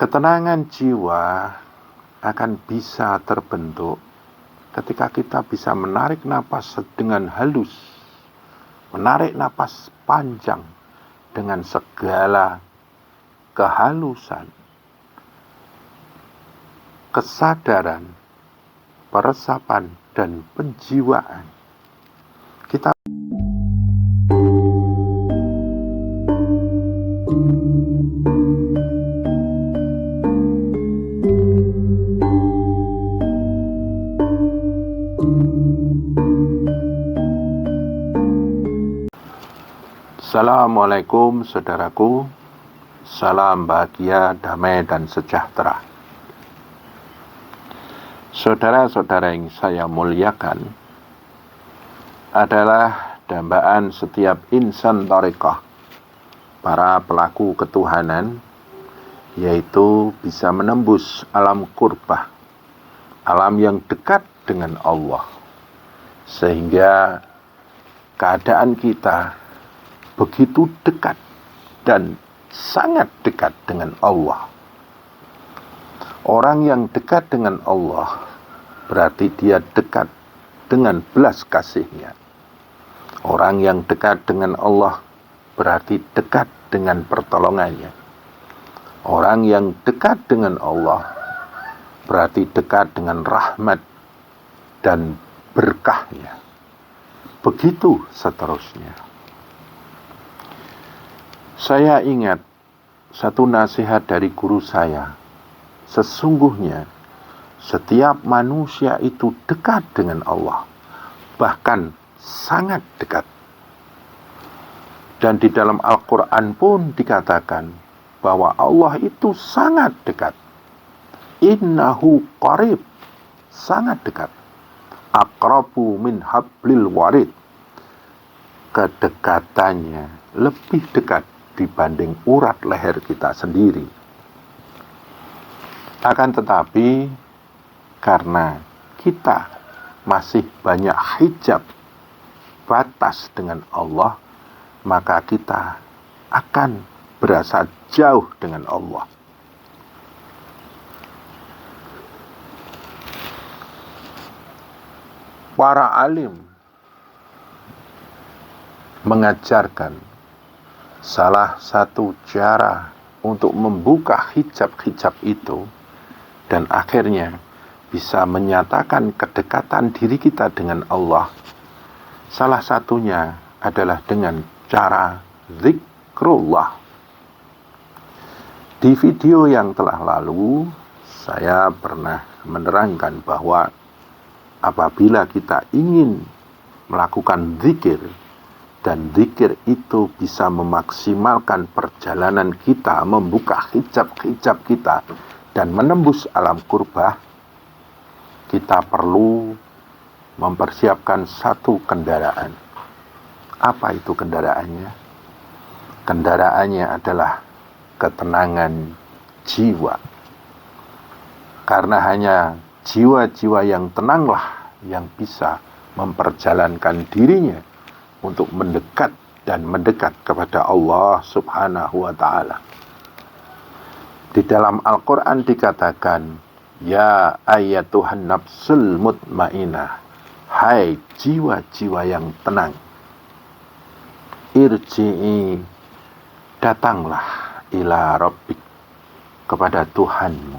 Ketenangan jiwa akan bisa terbentuk ketika kita bisa menarik napas dengan halus, menarik napas panjang dengan segala kehalusan, kesadaran, peresapan, dan penjiwaan. Kita Assalamualaikum saudaraku, salam bahagia, damai, dan sejahtera. Saudara-saudara yang saya muliakan, adalah dambaan setiap insan thariqah, para pelaku ketuhanan, yaitu bisa menembus alam qurbah, alam yang dekat dengan Allah, sehingga keadaan kita begitu dekat dan sangat dekat dengan Allah. Orang yang dekat dengan Allah berarti dia dekat dengan belas kasih-Nya. Orang yang dekat dengan Allah berarti dekat dengan pertolongannya. Orang yang dekat dengan Allah berarti dekat dengan rahmat dan berkah-Nya. Begitu seterusnya. Saya ingat satu nasihat dari guru saya. Sesungguhnya setiap manusia itu dekat dengan Allah, bahkan sangat dekat. Dan di dalam Al-Quran pun dikatakan bahwa Allah itu sangat dekat. Innahu qarib, sangat dekat. Aqrabu min hablil warid. Kedekatannya lebih dekat dibanding urat leher kita sendiri. Akan tetapi, karena kita masih banyak hijab, batas dengan Allah, maka kita akan berasa jauh dengan Allah. Para alim mengajarkan salah satu cara untuk membuka hijab-hijab itu dan akhirnya bisa menyatakan kedekatan diri kita dengan Allah. Salah satunya adalah dengan cara zikrullah. Di video yang telah lalu, saya pernah menerangkan bahwa apabila kita ingin melakukan zikir, dan zikir itu bisa memaksimalkan perjalanan kita, membuka hijab-hijab kita, dan menembus alam qurbah, kita perlu mempersiapkan satu kendaraan. Apa itu kendaraannya? Kendaraannya adalah ketenangan jiwa. Karena hanya jiwa-jiwa yang tenanglah yang bisa memperjalankan dirinya untuk mendekat dan mendekat kepada Allah Subhanahu wa ta'ala. Di dalam Al-Quran dikatakan, Ya ayatuhan nafsul mutmainah, hai jiwa-jiwa yang tenang, irji'i, datanglah ila rabbik, kepada Tuhanmu.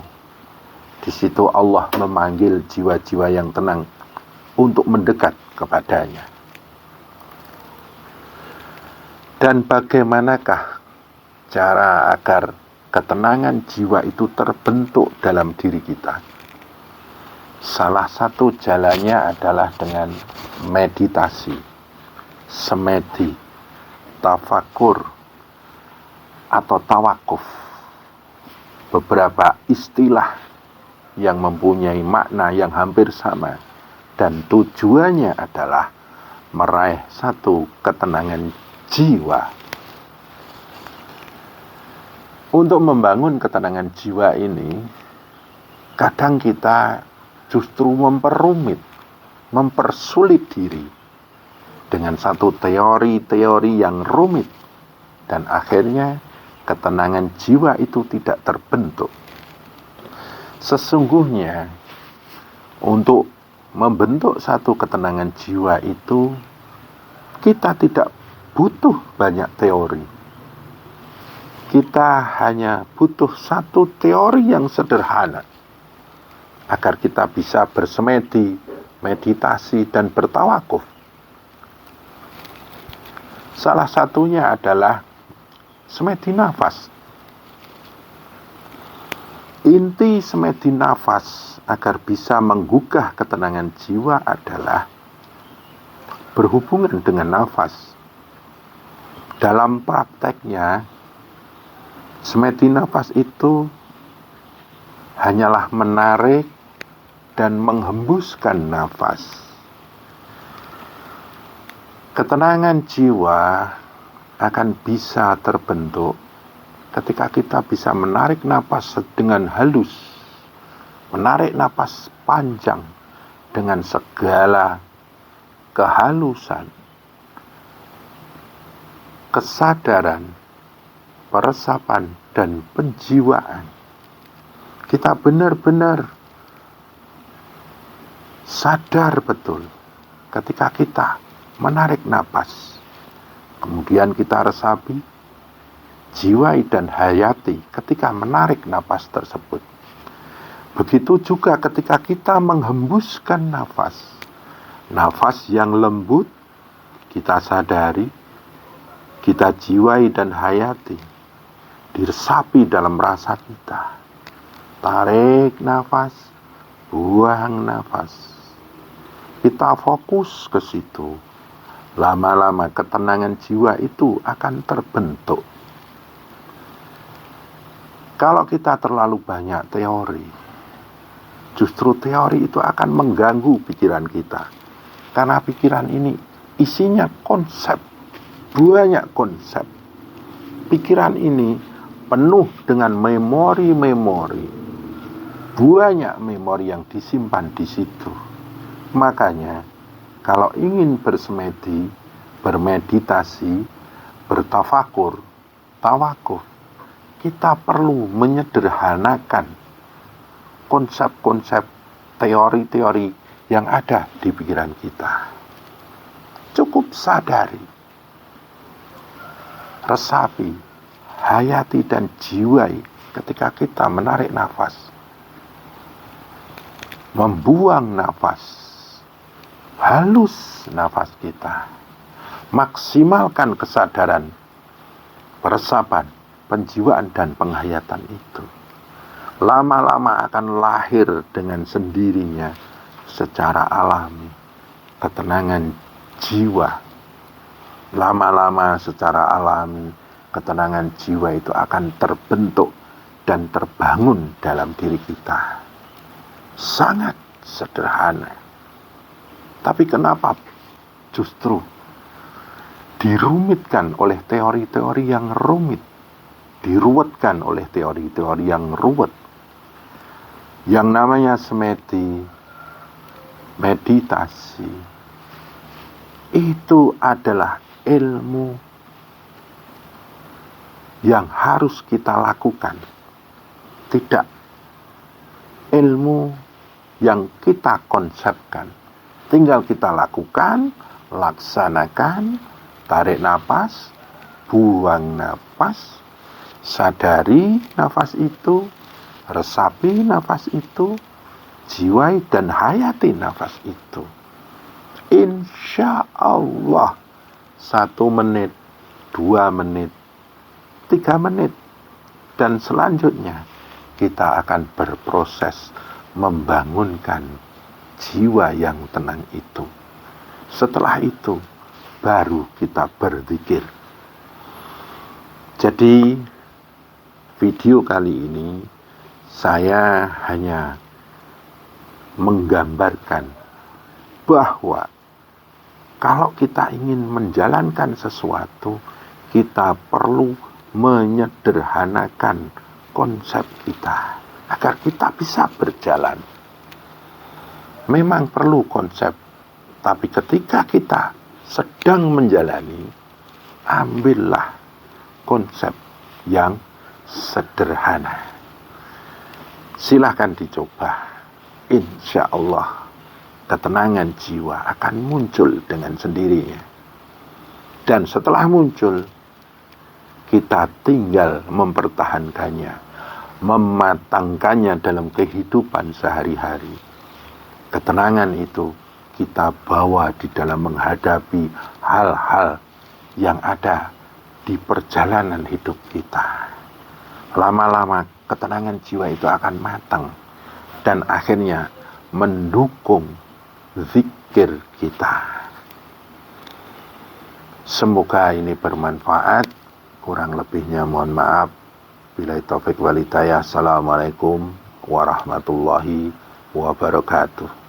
Di situ Allah memanggil jiwa-jiwa yang tenang untuk mendekat kepadanya. Dan bagaimanakah cara agar ketenangan jiwa itu terbentuk dalam diri kita? Salah satu jalannya adalah dengan meditasi, semedi, tafakur, atau tawakuf. Beberapa istilah yang mempunyai makna yang hampir sama. Dan tujuannya adalah meraih satu ketenangan jiwa. Untuk membangun ketenangan jiwa ini, kadang kita justru memperumit, mempersulit diri dengan satu teori-teori yang rumit, dan akhirnya ketenangan jiwa itu tidak terbentuk. Sesungguhnya untuk membentuk satu ketenangan jiwa itu kita tidak butuh banyak teori. Kita hanya butuh satu teori yang sederhana agar kita bisa bersemedi, meditasi, dan bertawakuf. Salah satunya adalah semedi nafas. Inti semedi nafas agar bisa menggugah ketenangan jiwa adalah berhubungan dengan nafas. Dalam prakteknya, semedi nafas itu hanyalah menarik dan menghembuskan nafas. Ketenangan jiwa akan bisa terbentuk ketika kita bisa menarik napas dengan halus, menarik napas panjang dengan segala kehalusan, kesadaran, peresapan, dan penjiwaan. Kita benar-benar sadar betul ketika kita menarik napas, kemudian kita resapi, jiwai dan hayati ketika menarik napas tersebut. Begitu juga ketika kita menghembuskan nafas. Nafas yang lembut kita sadari, kita jiwai dan hayati, diresapi dalam rasa kita. Tarik nafas, buang nafas. Kita fokus ke situ. Lama-lama ketenangan jiwa itu akan terbentuk. Kalau kita terlalu banyak teori, justru teori itu akan mengganggu pikiran kita. Karena pikiran ini isinya konsep, banyak konsep. Pikiran ini penuh dengan memori-memori, banyak memori yang disimpan di situ. Makanya, kalau ingin bersemedi, bermeditasi, bertafakur, tawakuf, kita perlu menyederhanakan konsep-konsep, teori-teori yang ada di pikiran kita. Cukup sadari, resapi, hayati, dan jiwai ketika kita menarik nafas, membuang nafas, halus nafas kita, maksimalkan kesadaran, peresapan, penjiwaan, dan penghayatan itu. Lama-lama akan lahir dengan sendirinya secara alami ketenangan jiwa. Lama-lama secara alami ketenangan jiwa itu akan terbentuk dan terbangun dalam diri kita. Sangat sederhana. Tapi kenapa justru dirumitkan oleh teori-teori yang rumit, diruwetkan oleh teori-teori yang ruwet? Yang namanya semedi, meditasi, itu adalah ilmu yang harus kita lakukan, tidak ilmu yang kita konsepkan. Tinggal kita lakukan, laksanakan, tarik nafas, buang nafas, sadari nafas itu, resapi nafas itu, jiwai dan hayati nafas itu. Insya Allah 1 menit, 2 menit, 3 menit, dan selanjutnya kita akan berproses membangunkan jiwa yang tenang itu. Setelah itu baru kita berzikir. Jadi video kali ini saya hanya menggambarkan bahwa kalau kita ingin menjalankan sesuatu, kita perlu menyederhanakan konsep kita agar kita bisa berjalan. Memang perlu konsep, tapi ketika kita sedang menjalani, ambillah konsep yang sederhana. Silahkan dicoba. Insya Allah ketenangan jiwa akan muncul dengan sendirinya. Dan setelah muncul, kita tinggal mempertahankannya, mematangkannya dalam kehidupan sehari-hari. Ketenangan itu kita bawa di dalam menghadapi hal-hal yang ada di perjalanan hidup kita. Lama-lama ketenangan jiwa itu akan matang dan akhirnya mendukung zikir kita. Semoga ini bermanfaat. Kurang lebihnya mohon maaf. Billahi taufik wal hidayah. Assalamualaikum warahmatullahi wabarakatuh.